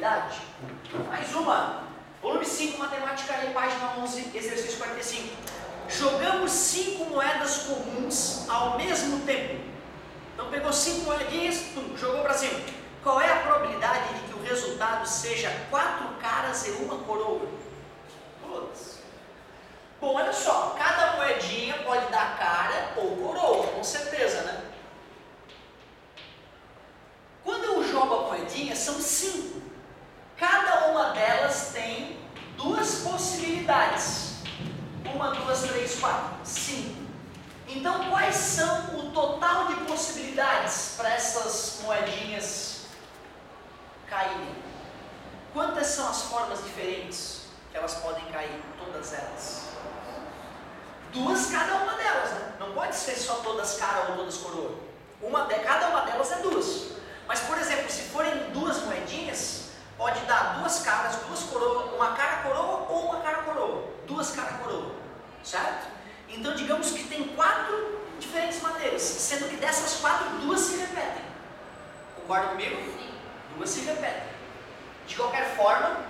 probabilidade? Mais uma. Volume 5, matemática aí, página 11, exercício 45. Jogamos 5 moedas comuns ao mesmo tempo. Então pegou 5 moedinhas, jogou para cima. Qual é a probabilidade de que o resultado seja 4 caras e uma coroa? Todas. Bom, olha só, cada moedinha pode dar cara ou coroa, com certeza, né? Quando eu jogo a moedinha, são 5. Cada uma delas tem 2 possibilidades. 1, 2, 3, 4, 5. Então, quais são o total de possibilidades para essas moedinhas caírem? Quantas são as formas diferentes que elas podem cair? Todas elas. 2 cada uma delas, né? Não pode ser só todas cara ou todas coroa. Cada uma delas é 2. Mas, por exemplo, se forem 2 moedinhas, pode dar 2 caras, 2 coroas, uma cara coroa ou uma cara coroa. 2 cara coroa, certo? Então, digamos que tem 4 diferentes maneiras, sendo que dessas 4, 2 se repetem. Concorda comigo? Sim. 2 se repetem. De qualquer forma,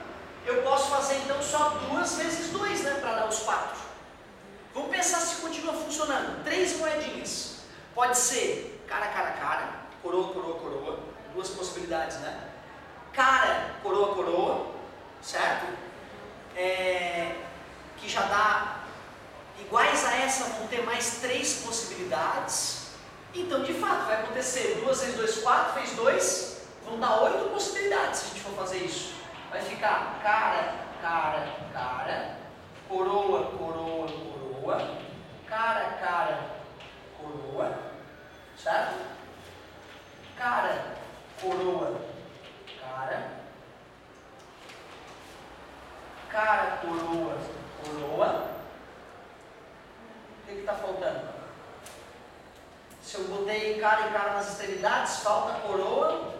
eu posso fazer então só 2 vezes 2, né, para dar os 4. Vamos pensar se continua funcionando. 3 moedinhas. Pode ser cara, cara, cara, coroa, coroa, coroa. 2 possibilidades, né? Cara, coroa, coroa, certo? Que já dá... Iguais a essa vão ter mais 3 possibilidades. Então, de fato, vai acontecer 2 vezes 2, 4, fez 2, vão dar 8 possibilidades se a gente for fazer isso. Vai ficar cara, cara, cara, coroa, coroa, coroa, cara, cara, coroa, certo? Cara, coroa, cara, cara, coroa, coroa. O que está faltando? Se eu botei cara e cara nas extremidades, falta coroa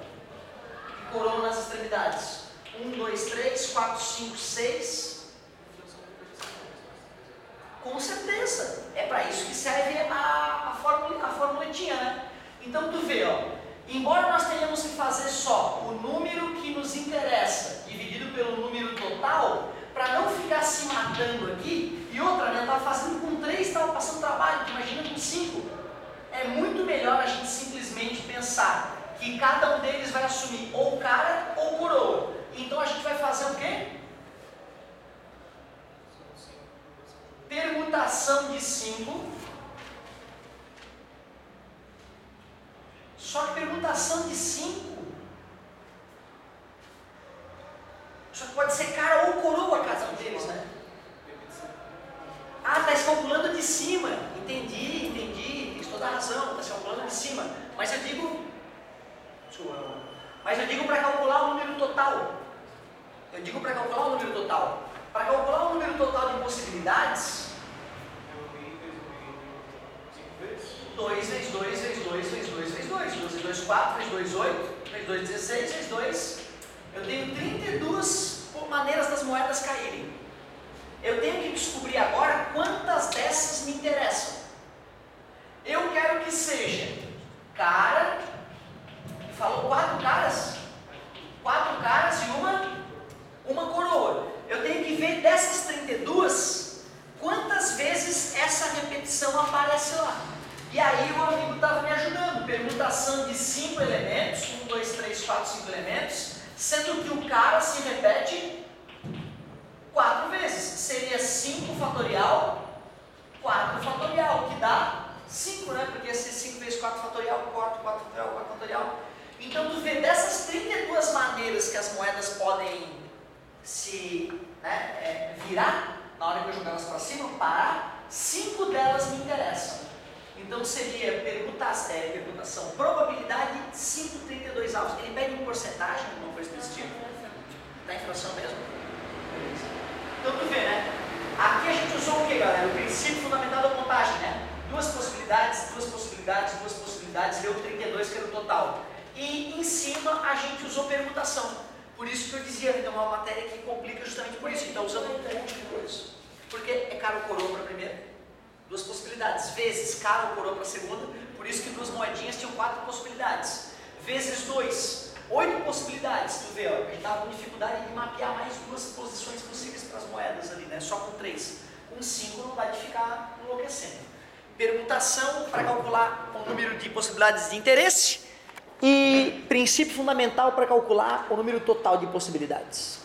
e coroa nas extremidades. 1, 2, 3, 4, 5, 6. Com certeza. É para isso que serve a formuletinha, né? Então tu vê, ó. Embora nós tenhamos que fazer só o número que nos interessa dividido pelo número total, para não ficar se matando aqui, e outra, né, estava fazendo com 3, estava passando trabalho, imagina com 5. É muito melhor a gente simplesmente pensar que cada um deles vai assumir ou cara ou coroa. Então a gente vai fazer o quê? Permutação de 5. Só que permutação de 5 só que pode ser cara ou coroa cada um deles, né? Ah, está se calculando de cima. Entendi. Tens toda a razão, está se calculando de cima. Mas eu digo para calcular o número total. Para calcular o número total de possibilidades, 2 vezes 2 vezes 2 vezes 2 vezes 2. 2 vezes 2, 4, vezes 2, 8, vezes 2, 16, vezes 2. Eu tenho 32 maneiras das moedas caírem. Eu tenho que descobrir agora quantas dessas me interessam. Eu quero que seja cara, falou 4 caras? 4 caras e uma coroa. Eu tenho que ver dessas 32, quantas vezes essa repetição aparece lá. E aí o amigo estava me ajudando. Permutação de 5 elementos, 1, 2, 3, 4, 5 elementos, sendo que o cara se repete 4 vezes. Seria 5 fatorial, 4 fatorial, que dá 5, né? Porque ia ser 5 vezes 4 fatorial, 4 fatorial, 4 fatorial. Então tu vê dessas 32 maneiras que as moedas podem se virar, na hora que eu jogar elas para cima, parar, 5 delas me interessam. Então seria permutação, probabilidade 5, 32 avos. Ele pede em porcentagem, não foi específico? Está em fração mesmo? Então tu vê, né? Aqui a gente usou o que, galera? O princípio fundamental da contagem, né? 2 possibilidades, deu 32, que era o total. E em cima a gente usou permutação. Por isso que eu dizia, então é uma matéria que complica justamente por isso. Então usando um monte de coisa. Porque é cara ou coroa para a primeira, 2 possibilidades. Vezes cara ou coroa para a segunda, por isso que 2 moedinhas tinham 4 possibilidades. Vezes 2, 8 possibilidades. Tu vê, ó, a gente estava com dificuldade. ali, né? Só com 3. Com 5 não dá de ficar enlouquecendo. Permutação para calcular o número de possibilidades de interesse e princípio fundamental para calcular o número total de possibilidades.